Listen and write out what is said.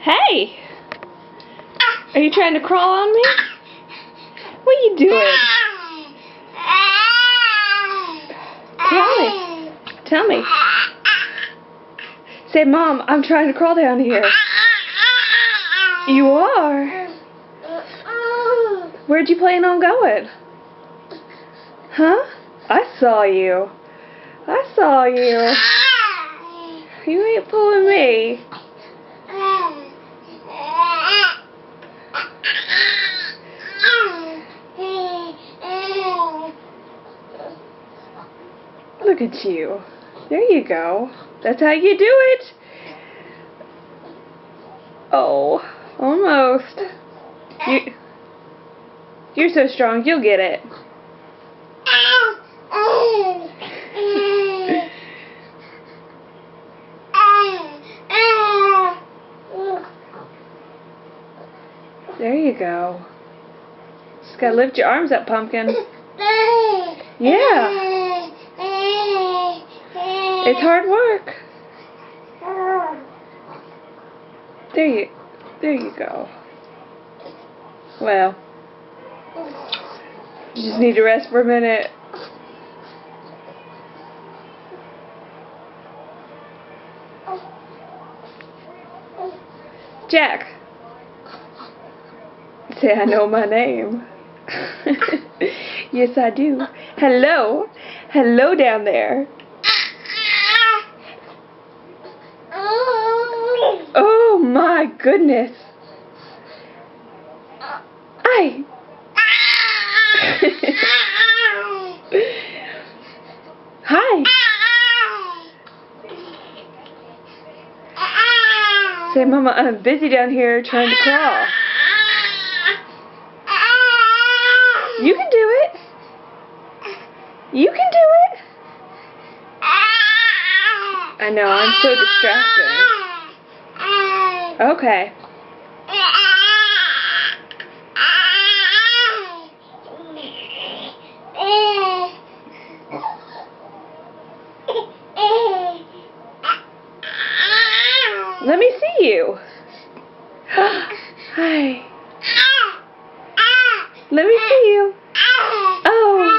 Hey! Are you trying to crawl on me? What are you doing? Tell me. Say, Mom, I'm trying to crawl down here. You are? Where'd you plan on going? Huh? I saw you. You ain't fooling me. Look at you. There you go. That's how you do it. Oh, almost. You're so strong, you'll get it. There you go. Just gotta lift your arms up, Pumpkin. Yeah. It's hard work. There you go. Well, you just need to rest for a minute. Jack. Say, I know my name. Yes, I do. Hello. Hello down there. Oh my goodness. Ay. Hi. Say, Mama, I'm busy down here trying to crawl. You can do it. You can do it. I know, I'm so distracting. Okay. Let me see you. Hi. Let me see you. Oh.